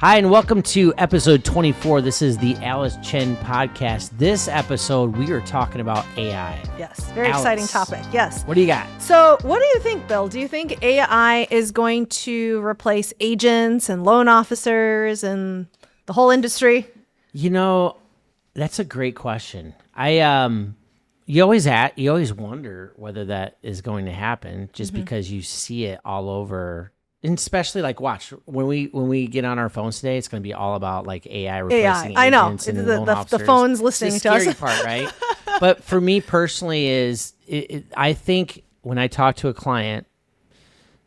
Hi, and welcome to episode 24. This is the Alice Chen podcast. This episode, we are talking about AI. Yes, very exciting topic. Yes. What do you got? So what do you think, Bill? Do you think AI is going to replace agents and loan officers and the whole industry? You know, that's a great question. You always wonder whether that is going to happen just because you see it all over. And especially watch when we get on our phones today, it's going to be all about AI replacing I know agents and loan officers. the phone's listening it's the to us. scary part, right? But for me personally, I think when I talk to a client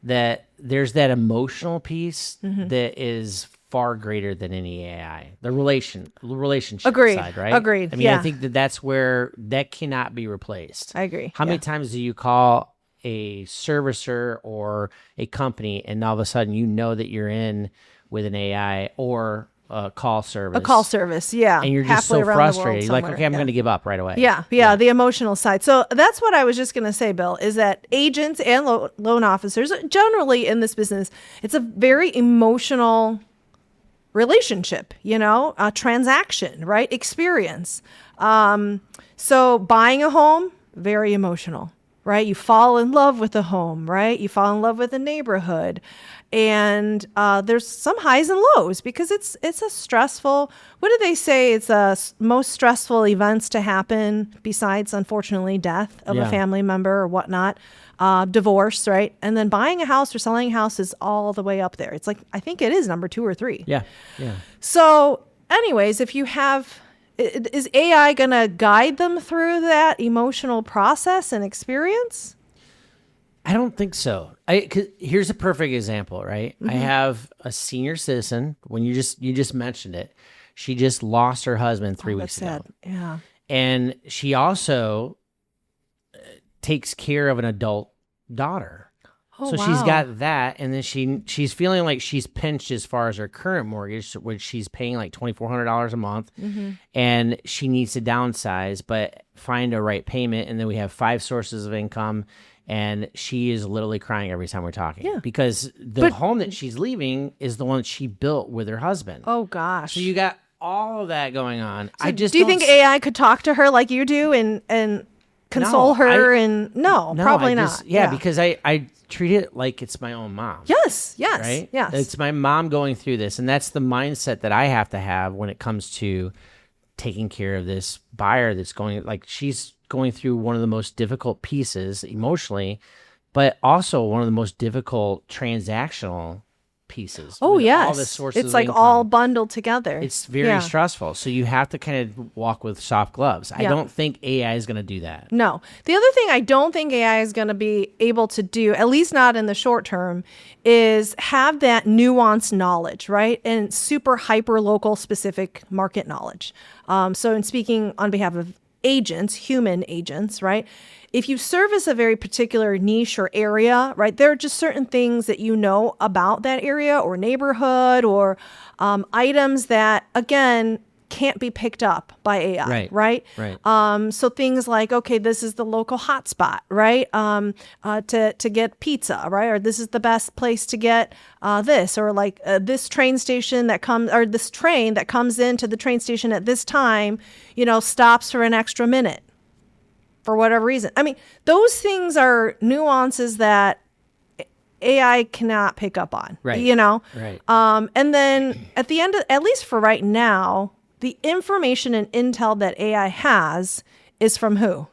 that there's that emotional piece that is far greater than any AI. The relationship side, right? Agreed. I mean, I think that's where that cannot be replaced. I agree. How many times do you call a servicer or a company and all of a sudden you know that you're in with an AI or a call service? A call service, yeah. And you're just so frustrated. You're like, okay, I'm going to give up right away. Yeah, the emotional side. So that's what I was just going to say, Bill, is that agents and loan officers, generally in this business, it's a very emotional relationship, a transaction, right? Experience. So buying a home, very emotional. Right? You fall in love with the home, right? You fall in love with the neighborhood. And there's some highs and lows because it's a stressful, what do they say? It's most stressful events to happen besides, unfortunately, death of a family member or whatnot, divorce, right? And then buying a house or selling a house is all the way up there. It's I think it is number 2 or 3. Yeah. So anyways, if you have... Is AI going to guide them through that emotional process and experience? I don't think so. 'Cause here's a perfect example, right? I have a senior citizen. When you just mentioned it, she just lost her husband 3 weeks ago. Sad. Yeah. And she also takes care of an adult daughter. So she's got that, and then she's feeling like she's pinched as far as her current mortgage, which she's paying like $2,400 a month, and she needs to downsize, but find a right payment. And then we have 5 sources of income, and she is literally crying every time we're talking because the home that she's leaving is the one that she built with her husband. Oh gosh! So you got all of that going on. So do you think AI could talk to her like you do and console her? No, probably not. Because I treat it like it's my own mom. Yes. Right? Yes. It's my mom going through this, and that's the mindset that I have to have when it comes to taking care of this buyer that's she's going through one of the most difficult pieces emotionally, but also one of the most difficult transactional pieces. Oh, yes. All the sources it's of income. all bundled together. It's very stressful. So you have to kind of walk with soft gloves. I don't think AI is going to do that. No. The other thing I don't think AI is going to be able to do, at least not in the short term, is have that nuanced knowledge, right? And super hyper local specific market knowledge. So in speaking on behalf of agents, human agents, right? If you service a very particular niche or area, right, there are just certain things that you know about that area or neighborhood or items that, again, can't be picked up by AI, right? So things like, okay, this is the local hotspot, right? To get pizza, right? Or this is the best place to get this, or this train station that comes, or this train that comes into the train station at this time, stops for an extra minute for whatever reason. I mean, those things are nuances that AI cannot pick up on, right? And then at the end, at least for right now, the information and intel that AI has is from who?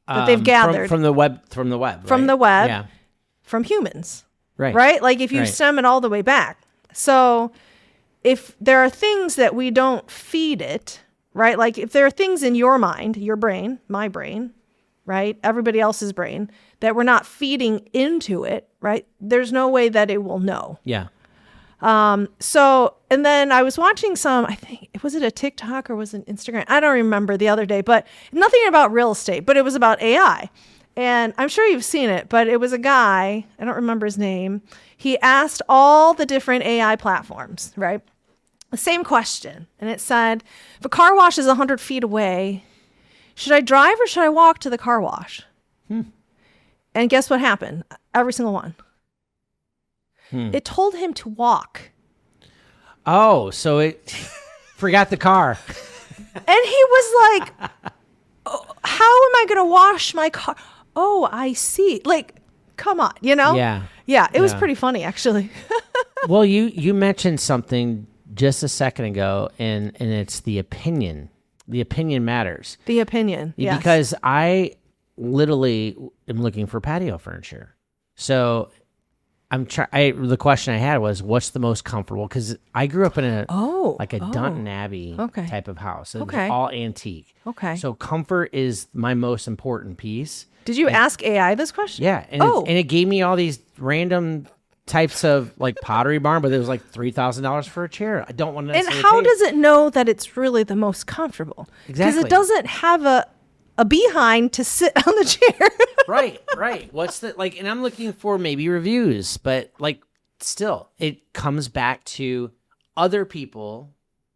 That they've gathered from the web, yeah, from humans, right? Like if you stem it all the way back. So if there are things that we don't feed it, right? Like if there are things in your mind, your brain, my brain, right? Everybody else's brain that we're not feeding into it, right? There's no way that it will know. Yeah. So, and then I was watching I think, was it a TikTok or was it Instagram? I don't remember the other day, but nothing about real estate, but it was about AI. And I'm sure you've seen it, but it was a guy, I don't remember his name. He asked all the different AI platforms, right? The same question. And it said, if a car wash is 100 feet away, should I drive or should I walk to the car wash? And guess what happened? Every single one. It told him to walk. Oh, so it forgot the car. And he was like, oh, how am I going to wash my car? Oh, I see. Like, come on, you know? Yeah. Yeah, it was pretty funny, actually. Well, you mentioned something just a second ago, and it's the opinion. The opinion matters. The opinion, yes. Because I literally am looking for patio furniture. So the question I had was, what's the most comfortable? Because I grew up in a Downton Abbey type of house. It was all antique. Okay. So comfort is my most important piece. Did you ask AI this question? Yeah. And it gave me all these random types of like Pottery Barn, but it was like $3,000 for a chair. I don't want to. And how does it know that it's really the most comfortable? Exactly. Because it doesn't have a behind to sit on the chair. Right. What's the like? And I'm looking for maybe reviews, but like still, it comes back to other people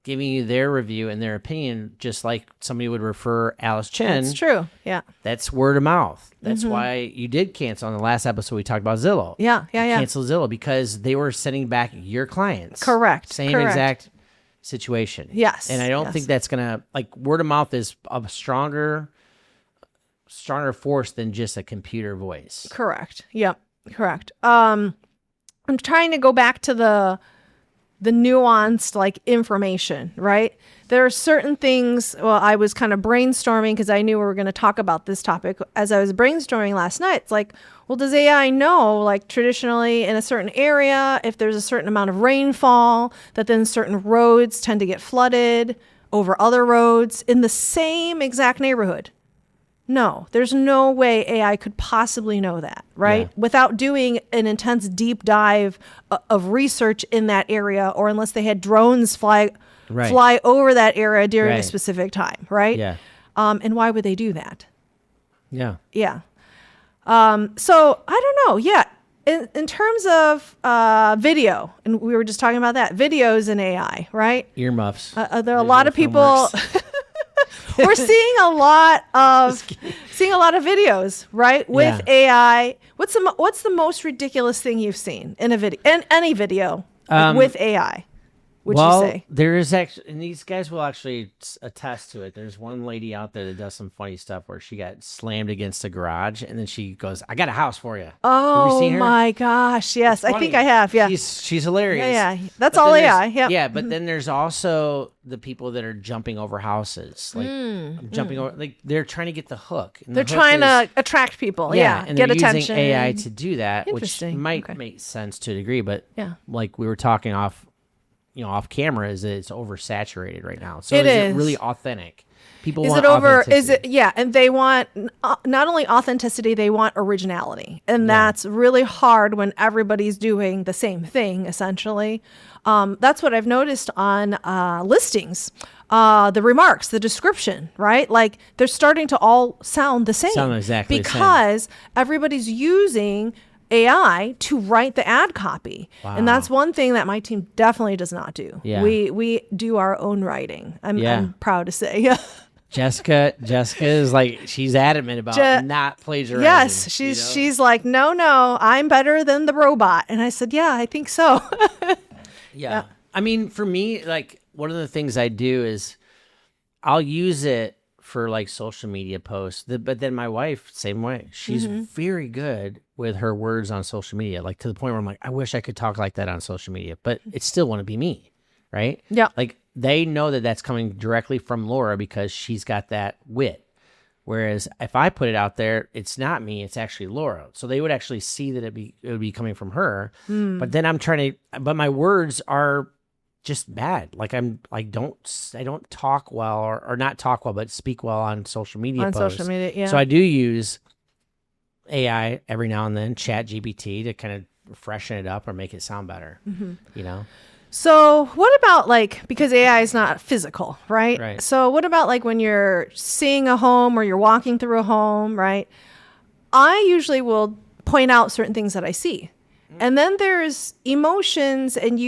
giving you their review and their opinion, just like somebody would refer Alice Chen. That's true. Yeah. That's word of mouth. That's why you did cancel on the last episode. We talked about Zillow. Yeah. Cancel Zillow because they were sending back your clients. Correct. Same exact situation. Yes. And I don't think that's gonna like word of mouth is a stronger force than just a computer voice. Correct. Yep. Correct. I'm trying to go back to the nuanced like information, right? There are certain things, well, I was kind of brainstorming because I knew we were going to talk about this topic. As I was brainstorming last night, it's like, well, does AI know, like traditionally in a certain area, if there's a certain amount of rainfall, that then certain roads tend to get flooded over other roads in the same exact neighborhood? No, there's no way AI could possibly know that, right? Yeah. Without doing an intense deep dive of research in that area, or unless they had drones fly over that area during a specific time, right? Yeah. And why would they do that? Yeah. Yeah. So I don't know. Yeah. In terms of video, and we were just talking about that, videos and AI, right? Earmuffs. There are a lot of people... We're seeing a lot of videos, right? With AI. What's the most ridiculous thing you've seen in a video, in any video with AI? Would you say? There is actually, and these guys will actually attest to it. There's one lady out there that does some funny stuff where she got slammed against a garage, and then she goes, "I got a house for you." Oh, have you seen her? My gosh! Yes, I think I have. Yeah, she's hilarious. Yeah. That's all AI. Yeah. Yeah, but then there's also the people that are jumping over houses, like jumping over, like they're trying to get the hook. And they're trying to attract people. Yeah, and get they're attention. using AI to do that, which Interesting. might make sense to a degree, but yeah, like we were talking off camera, is that it's oversaturated right now. So is it really authentic? People is want it over? authenticity. Is it? Yeah, and they want not only authenticity, they want originality, and that's really hard when everybody's doing the same thing. Essentially, that's what I've noticed on listings. The remarks, the description, right? Like they're starting to all sound the same. Sound exactly the same. Because everybody's using AI to write the ad copy. Wow. And that's one thing that my team definitely does not do. Yeah. We do our own writing. I'm proud to say. Jessica is like, she's adamant about not plagiarizing. Yes, she's like, no, I'm better than the robot. And I said, yeah, I think so. Yeah. I mean, for me, like one of the things I do is I'll use it for like social media posts, but then my wife, same way. She's very good with her words on social media, like to the point where I'm like, I wish I could talk like that on social media, but it still want to be me, right? Yeah. Like they know that that's coming directly from Laura because she's got that wit. Whereas if I put it out there, it's not me, it's actually Laura. So they would actually see that it would be coming from her. But then but my words are just bad. Like I don't talk well or not talk well, but speak well on social media posts. Social media, yeah. So I do use AI every now and then, Chat GPT, to kind of freshen it up or make it sound better. So what about because AI is not physical, right? Right. So what about when you're seeing a home or you're walking through a home, right? I usually will point out certain things that I see. And then there's emotions, and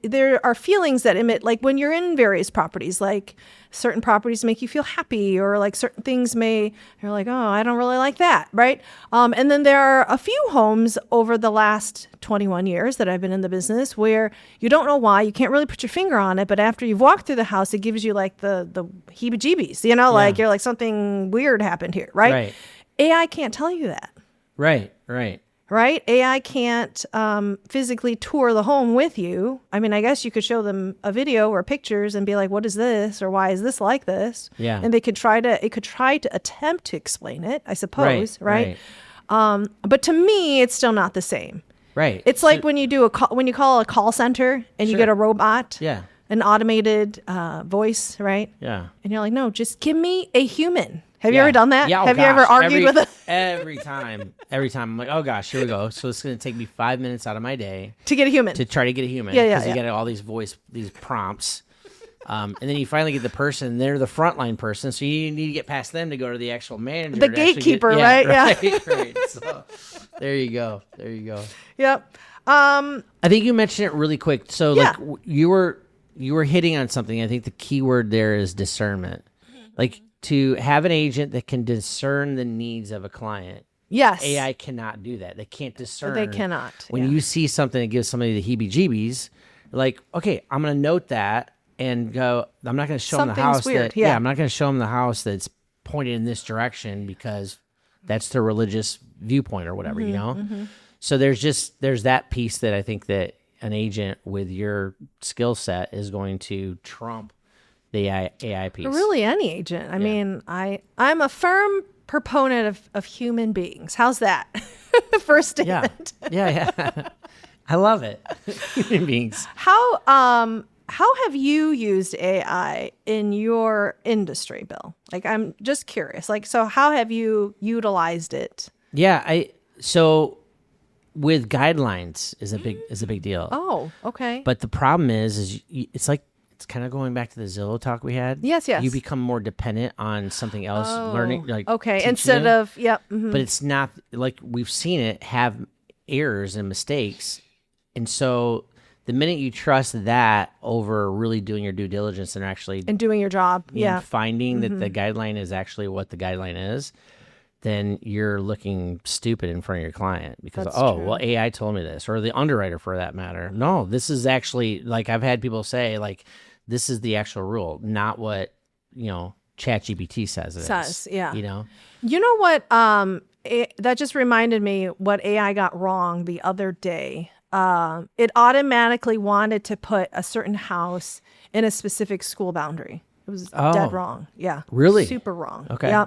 there are feelings that emit, like when you're in various properties, like certain properties make you feel happy, or like certain things you're like, oh, I don't really like that, right? And then there are a few homes over the last 21 years that I've been in the business where you don't know why, you can't really put your finger on it, but after you've walked through the house, it gives you like the heebie-jeebies, like you're like, something weird happened here, right? Right. AI can't tell you that. Right. Right? AI can't physically tour the home with you. I mean, I guess you could show them a video or pictures and be like, what is this? Or why is this like this? Yeah. And it could try to attempt to explain it, I suppose. Right. But to me, it's still not the same. Right. It's like when you when you call a call center and you get a robot. Yeah. An automated voice, right? Yeah. And you're like, no, just give me a human. Have you ever done that? Yeah, Have you ever argued with it? Every time I'm like, oh gosh, here we go. So it's going to take me 5 minutes out of my day to get a human. To try to get a human. Because you get all these these prompts. And then you finally get the person, they're the frontline person. So you need to get past them to go to the actual manager. The gatekeeper, right? Right. So there you go. Yep. I think you mentioned it really quick. So like you were hitting on something. I think the key word there is discernment. Like, to have an agent that can discern the needs of a client. Yes. AI cannot do that. They can't discern. They cannot. When you see something that gives somebody the heebie-jeebies, like, okay, I'm going to note that and go, I'm not going to show them the house weird. I'm not going to show them the house that's pointed in this direction because that's their religious viewpoint or whatever, Mm-hmm. So there's that piece that I think that an agent with your skill set is going to trump the AI piece. Really, any agent. I mean, I'm a firm proponent of human beings. How's that? First statement. Yeah. I love it. Human beings. How have you used AI in your industry, Bill? Like, I'm just curious. Like, so how have you utilized it? Yeah, so with guidelines is a big deal. Oh, okay. But the problem is it's like, it's kind of going back to the Zillow talk we had. Yes. You become more dependent on something else, learning, like instead them. of Mm-hmm. But it's not like we've seen it have errors and mistakes, and so the minute you trust that over really doing your due diligence and actually doing your job, finding that the guideline is actually what the guideline is, then you're looking stupid in front of your client because, That's true. Well, AI told me this, or the underwriter for that matter. No, this is actually, like, I've had people say, like, this is the actual rule, not what, ChatGPT says it is. Yeah. You know what? That just reminded me what AI got wrong the other day. It automatically wanted to put a certain house in a specific school boundary. It was dead wrong. Yeah. Really? Super wrong. Okay. Yeah.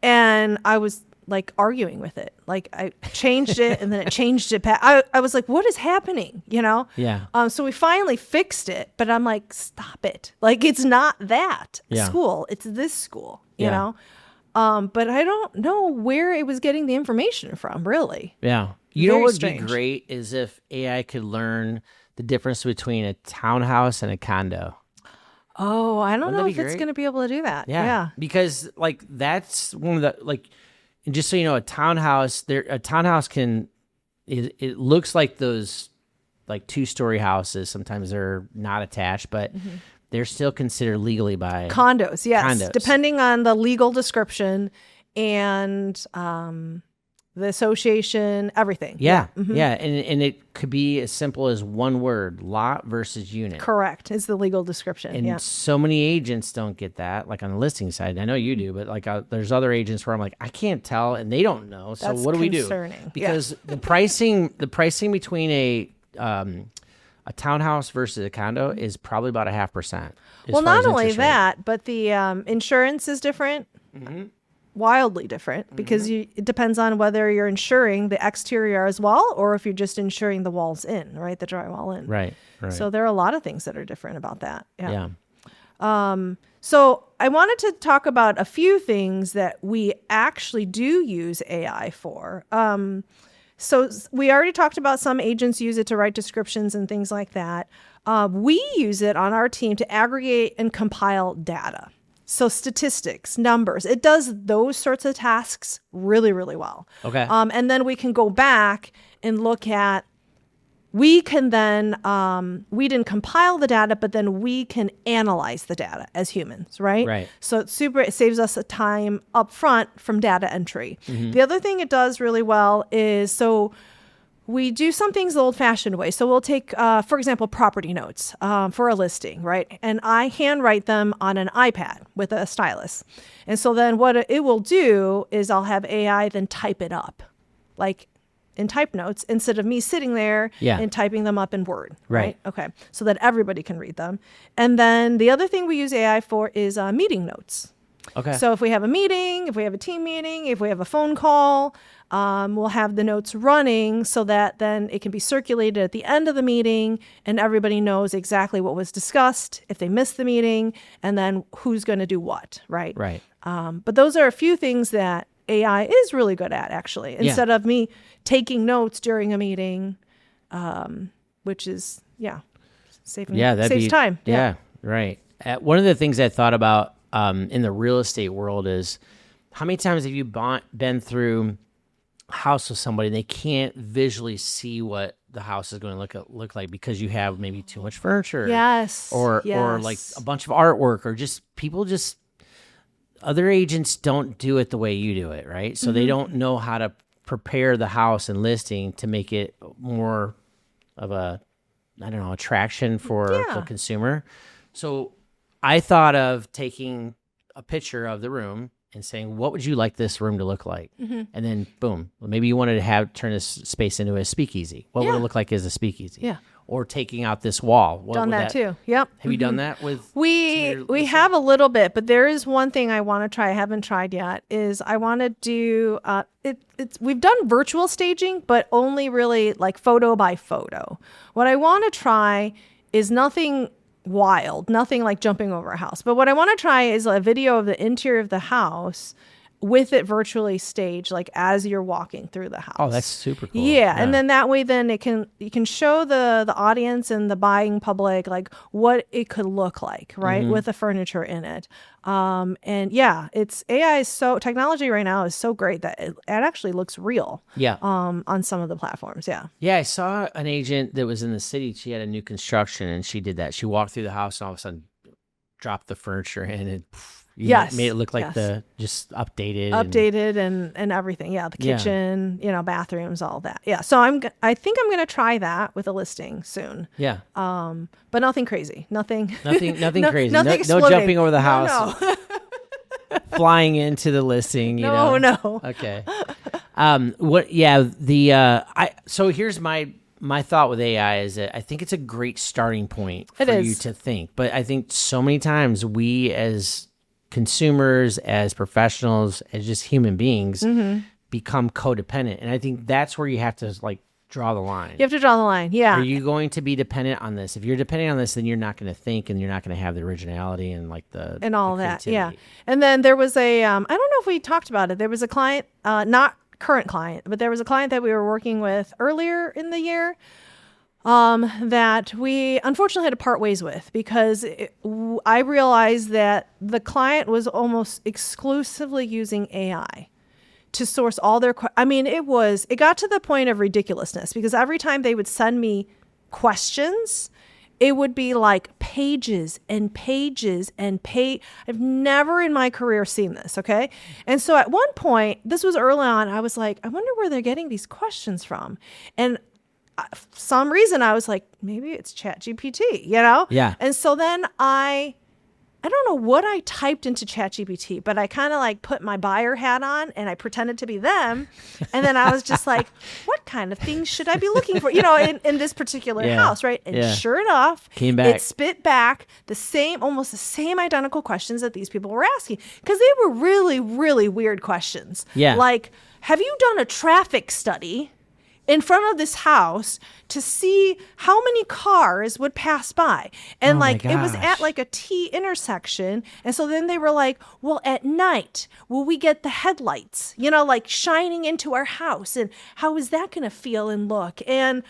And I was like arguing with it. Like, I changed it and then it changed it back. I was like, what is happening? Yeah. So we finally fixed it, but I'm like, stop it. Like, it's not that school. It's this school, you know? But I don't know where it was getting the information from, really. Yeah. You know what would strange. be great is if AI could learn the difference between a townhouse and a condo. Oh, I don't Wouldn't know that if be it's great? going to be able to do that. Yeah. Because, like, that's one of the, like, and just so you know, a townhouse can, it looks like those, like, 2-story houses. Sometimes they're not attached, but they're still considered legally by Condos, yes. Condos. Depending on the legal description and the association, everything. Yeah. And it could be as simple as one word, lot versus unit. Correct, is the legal description. And so many agents don't get that, like on the listing side. I know you do, but like there's other agents where I'm like, I can't tell, and they don't know. So That's what do we do? concerning. Because the pricing between a townhouse versus a condo is probably about 0.5%. Well, not only that, but the insurance is different. Wildly different because it depends on whether you're insuring the exterior as well or if you're just insuring the walls in, right? The drywall in. Right. So there are a lot of things that are different about that. Yeah. So I wanted to talk about a few things that we actually do use AI for. So we already talked about some agents use it to write descriptions and things like that. We use it on our team to aggregate and compile data. So statistics, numbers, it does those sorts of tasks really, really well. Okay. And then we can go back and look at we can then, we didn't compile the data, but then we can analyze the data as humans, right? Right. So it saves us a time up front from data entry. The other thing it does really well is, so we do some things the old-fashioned way. So we'll take, for example, property notes for a listing, right? And I handwrite them on an iPad with a stylus. And so then what it will do is I'll have AI then type it up, like in type notes, instead of me sitting there and typing them up in Word, right? Okay, so that everybody can read them. And then the other thing we use AI for is meeting notes. Okay. So if we have a meeting, if we have a team meeting, if we have a phone call, we'll have the notes running so that then it can be circulated at the end of the meeting and everybody knows exactly what was discussed, if they missed the meeting, and then who's going to do what, right? Right. But those are a few things that AI is really good at, actually, instead of me taking notes during a meeting, which is, saves time. Yeah, right. One of the things I thought about in the real estate world is, how many times have you been through a house with somebody and they can't visually see what the house is going to look like because you have maybe too much furniture, or like a bunch of artwork, or just other agents don't do it the way you do it, right? So they don't know how to prepare the house and listing to make it more of a, attraction for the consumer. So I thought of taking a picture of the room and saying, what would you like this room to look like? And then boom, maybe you wanted to turn this space into a speakeasy. What would it look like as a speakeasy? Yeah. Or taking out this wall. Done that too. Yep. Have you done that with? We have a little bit, but there is one thing I want to try. I haven't tried yet. Is I want to do we've done virtual staging, but only really like photo by photo. What I want to try is nothing wild, nothing like jumping over a house. But what I want to try is a video of the interior of the house with it virtually staged, like as you're walking through the house. Oh, that's super cool. Yeah. And then that way, then you can show the audience and the buying public like what it could look like, right, with the furniture in it. And yeah, technology right now is so great that it actually looks real. Yeah. On some of the platforms. Yeah. Yeah, I saw an agent that was in the city. She had a new construction, and she did that. She walked through the house, and all of a sudden, dropped the furniture in, and made it look like the just updated and everything. Yeah, the kitchen, bathrooms, all that. Yeah, so I think I'm gonna try that with a listing soon. Yeah. But nothing crazy. Nothing crazy. Nothing No jumping over the house. No. Flying into the listing. No. Okay. So here's my thought with AI is that I think it's a great starting point for you to think. But I think so many times we as consumers, as professionals, as just human beings become codependent. And I think that's where you have to draw the line. You have to draw the line. Yeah. Are you going to be dependent on this? If you're depending on this, then you're not going to think, and you're not going to have the originality and and all that. Yeah. And then there was I don't know if we talked about it. There was a client, not current client, but there was a client that we were working with earlier in the year that we unfortunately had to part ways with because I realized that the client was almost exclusively using AI to source all their it got to the point of ridiculousness because every time they would send me questions, it would be like pages and pages and I've never in my career seen this. Okay. And so at one point, this was early on, I was like, I wonder where they're getting these questions from. And for some reason I was like, maybe it's ChatGPT, Yeah. And so then I don't know what I typed into ChatGPT, but I kind of put my buyer hat on and I pretended to be them. And then I was just like, what kind of things should I be looking for, in this particular house, right? And sure enough, it spit back almost the same identical questions that these people were asking because they were really, really weird questions. Yeah. Like, have you done a traffic study in front of this house to see how many cars would pass by? And it was at a T intersection. And so then they were like, well, at night, will we get the headlights, shining into our house? And how is that going to feel and look? And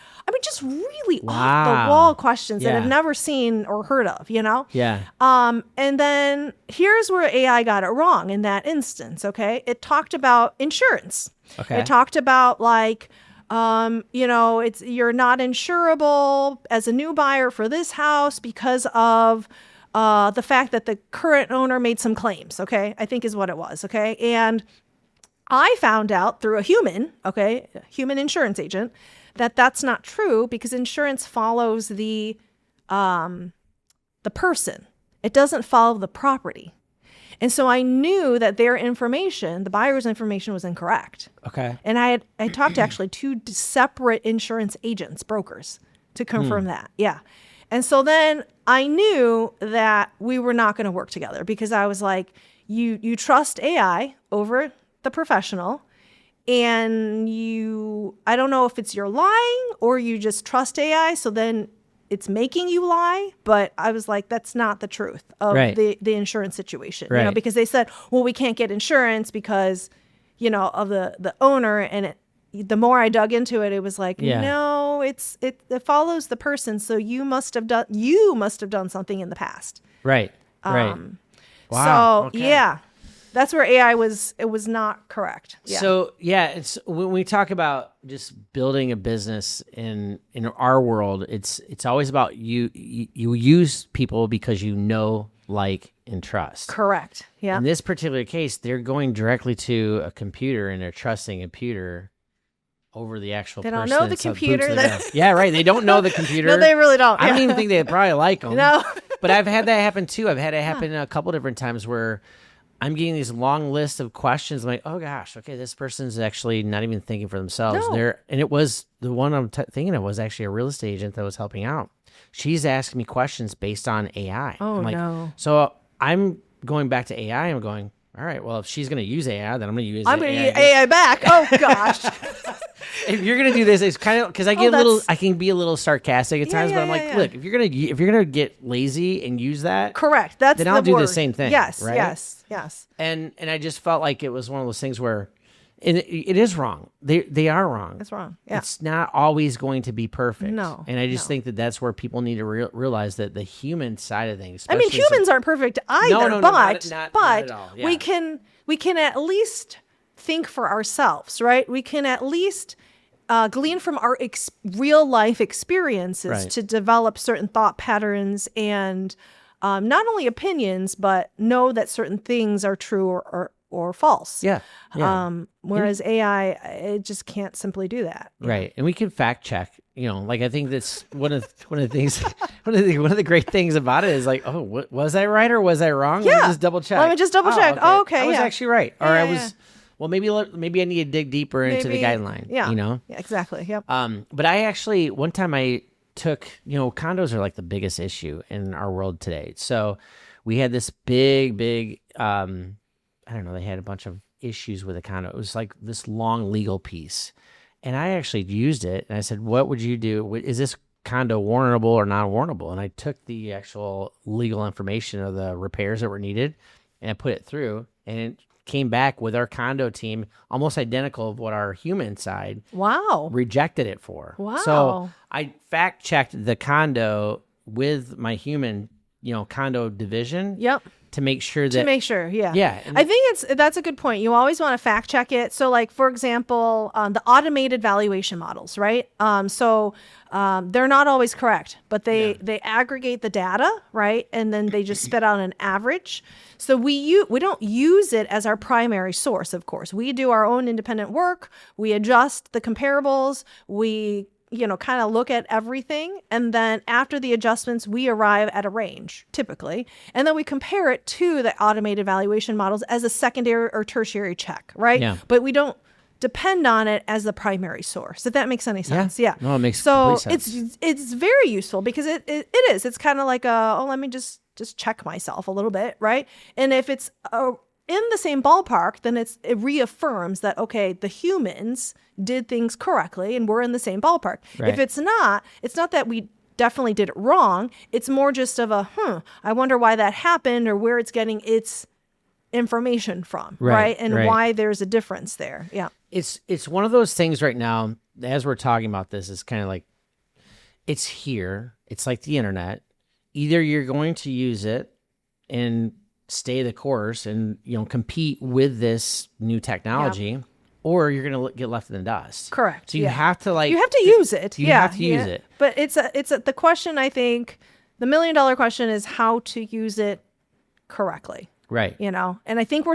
just really off the wall questions that I've never seen or heard of, Yeah. And then here's where AI got it wrong in that instance. Okay. It talked about insurance. Okay. It talked about you're not insurable as a new buyer for this house because of the fact that the current owner made some claims, okay, I think is what it was, okay? And I found out through a human insurance agent, that that's not true because insurance follows the person. It doesn't follow the property. And so I knew that their information, the buyer's information, was incorrect. Okay. And I talked to actually 2 separate insurance agents, brokers, to confirm that. Yeah. And so then I knew that we were not going to work together because I was like, you trust AI over the professional, and I don't know if it's you're lying or you just trust AI. So then it's making you lie. But I was like, that's not the truth of the insurance situation, because they said, well, we can't get insurance because, of the owner. And the more I dug into it, it was like, no, it follows the person. So you must have done something in the past. Right. Wow. So okay. That's where AI was not correct. Yeah. So it's when we talk about just building a business in our world, it's always about you use people because like, and trust. Correct. Yeah. In this particular case, they're going directly to a computer and they're trusting a computer over the actual person. They don't know the computer. Yeah, right. They don't know the computer. No, they really don't. I don't even think they probably like them. No. But I've had that happen too. I've had it happen a couple different times where I'm getting these long lists of questions. I'm like, oh gosh, okay, this person's actually not even thinking for themselves. No. And it was the one I'm thinking of was actually a real estate agent that was helping out. She's asking me questions based on AI. Oh, I'm like, no. So I'm going back to AI. I'm going, all right, well, if she's going to use AI, then I'm going to use I'm going to use AI back. Oh gosh. If you're going to do this, it's kind of because I can be a little sarcastic at times, but I'm like, look, if you're going to get lazy and use that, correct. Then I'll do the same thing. Yes, right? yes. And I just felt like it was one of those things where it is wrong. They are wrong. It's wrong. Yeah. It's not always going to be perfect. No. And I just think that that's where people need to realize that the human side of things. I mean, humans aren't perfect either, no, but not at all. Yeah. we can at least think for ourselves, right? We can at least glean from our real life experiences to develop certain thought patterns and not only opinions, but know that certain things are true or false. Yeah. Whereas AI, it just can't simply do that. Right. And we can fact check, like I think that's one of the things, one of the great things about it is like, oh, was I right or was I wrong? Yeah. Let me just double check. Let me just double check. Oh, okay. I was actually right. Or I was, yeah. Well, maybe I need to dig deeper into the guideline. Yeah. Yeah, exactly. Yep. But I actually, one time I took, condos are like the biggest issue in our world today. So we had this big, I don't know, they had a bunch of issues with a condo. It was like this long legal piece. And I actually used it and I said, what would you do? Is this condo warrantable or non-warrantable? And I took the actual legal information of the repairs that were needed and I put it through and it came back with our condo team almost identical of what our human side rejected it for. Wow. So I fact checked the condo with my human, condo division. Yep. To make sure that yeah. I think that's a good point. You always want to fact check it. So like, for example, the automated valuation models, right? They're not always correct, but they aggregate the data, right? And then they just spit out an average. So we don't use it as our primary source, of course. We do our own independent work. We adjust the comparables. We kind of look at everything. And then after the adjustments, we arrive at a range typically. And then we compare it to the automated valuation models as a secondary or tertiary check, right? Yeah. But we don't depend on it as the primary source, if that makes any sense. Yeah. No, it makes complete sense. It's very useful because it is. It's kind of like let me just check myself a little bit, right? And if it's in the same ballpark, then it reaffirms that, okay, the humans did things correctly and we're in the same ballpark. Right. If it's not that we definitely did it wrong. It's more just of I wonder why that happened or where it's getting its information from, right? And why there's a difference there. Yeah. It's one of those things right now, as we're talking about this, it's kind of like, it's here. It's like the internet. Either you're going to use it and stay the course and compete with this new technology, or you're going to get left in the dust. Correct. So you have to you have to use it. You have to use it. But the question, I think, the $1 million question is how to use it correctly. Right. And I think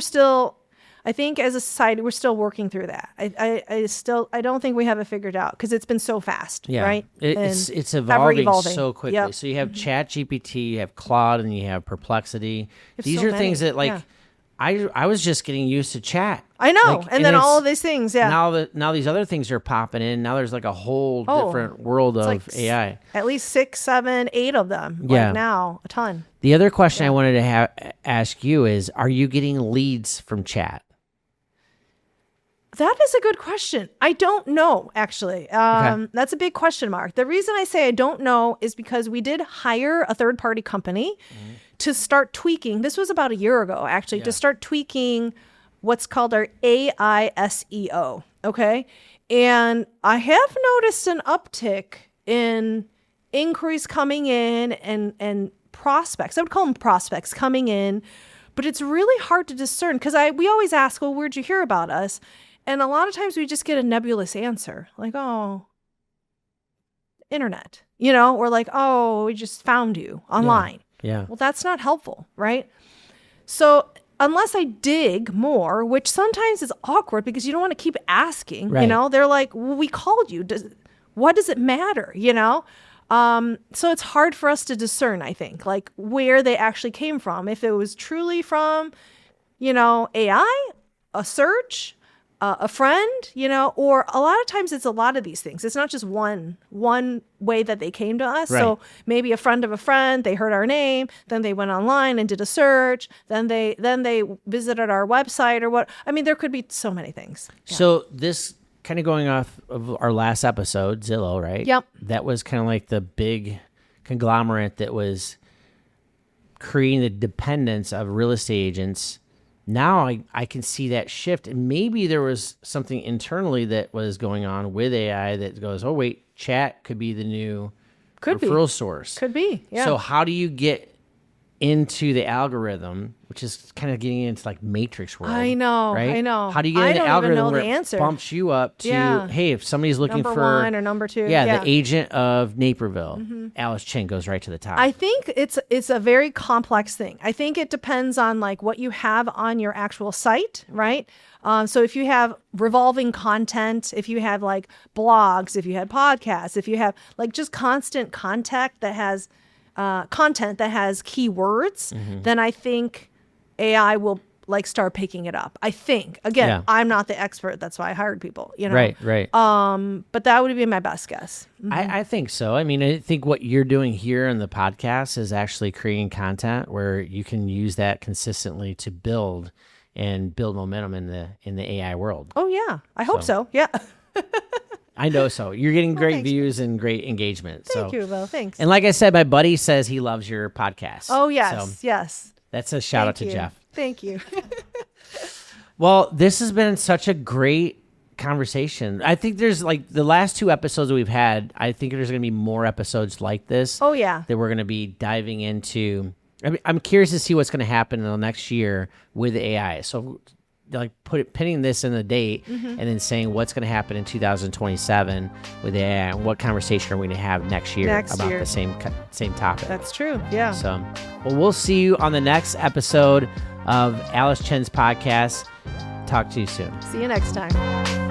I think as a society, we're still working through that. I don't think we have it figured out because it's been so fast, right? It's evolving so quickly. Yep. So you have ChatGPT, you have Claude, and you have Perplexity. These so are things many. that I was just getting used to chat. I know. And then all of these things, Now these other things are popping in. Now there's like a whole different world of AI. At least 6, 7, 8 of them. Like now, a ton. The other question I wanted to ask you is, are you getting leads from chat? That is a good question. I don't know, actually. That's a big question mark. The reason I say I don't know is because we did hire a third-party company to start tweaking. This was about a year ago, actually, to start tweaking what's called our AI SEO. Okay. And I have noticed an uptick in inquiries coming in and prospects. I would call them prospects coming in, but it's really hard to discern because we always ask, well, where'd you hear about us? And a lot of times we just get a nebulous answer like, oh, internet, or like, oh, we just found you online. Yeah. Well, that's not helpful, right? So unless I dig more, which sometimes is awkward because you don't want to keep asking, they're like, well, we called you. What does it matter? So it's hard for us to discern, I think, like where they actually came from. If it was truly from, AI, a search, a friend, or a lot of times it's a lot of these things. It's not just one way that they came to us. Right. So maybe a friend of a friend, they heard our name, then they went online and did a search, then they visited our website or what. I mean, there could be so many things. Yeah. So this kind of going off of our last episode, Zillow, right? Yep. That was kind of like the big conglomerate that was creating the dependence of real estate agents. Now I can see that shift, and maybe there was something internally that was going on with AI that goes, oh wait, chat could be the new referral source. Could be, yeah. So how do you get into the algorithm, which is kind of getting into like Matrix world? I know, right? I know. How do you get into the algorithm where the answer. it bumps you up to, hey, if somebody's looking number for 1 or number 2, the agent of Naperville, Alice Chin goes right to the top. I think it's a very complex thing. I think it depends on like what you have on your actual site, right? So if you have revolving content, if you have like blogs, if you had podcasts, if you have like just constant content that has keywords, then I think AI will like start picking it up. I think. Again, I'm not the expert. That's why I hired people, Right. But that would be my best guess. I think so. I mean, I think what you're doing here in the podcast is actually creating content where you can use that consistently to build momentum in the AI world. Oh yeah. I hope so. Yeah. I know so. You're getting great views and great engagement. Thank you, Will. Thanks. And like I said, my buddy says he loves your podcast. Oh, yes. So yes. That's a shout out to Jeff. Thank you. Well, this has been such a great conversation. I think there's like the last 2 episodes that we've had, I think there's going to be more episodes like this. Oh, yeah. That we're going to be diving into. I mean, I'm curious to see what's going to happen in the next year with AI. So like pinning this in the date and then saying what's going to happen in 2027 with AI and what conversation are we going to have next year about the same topic. That's true. Yeah. So, well, we'll see you on the next episode of Alice Chen's podcast. Talk to you soon. See you next time.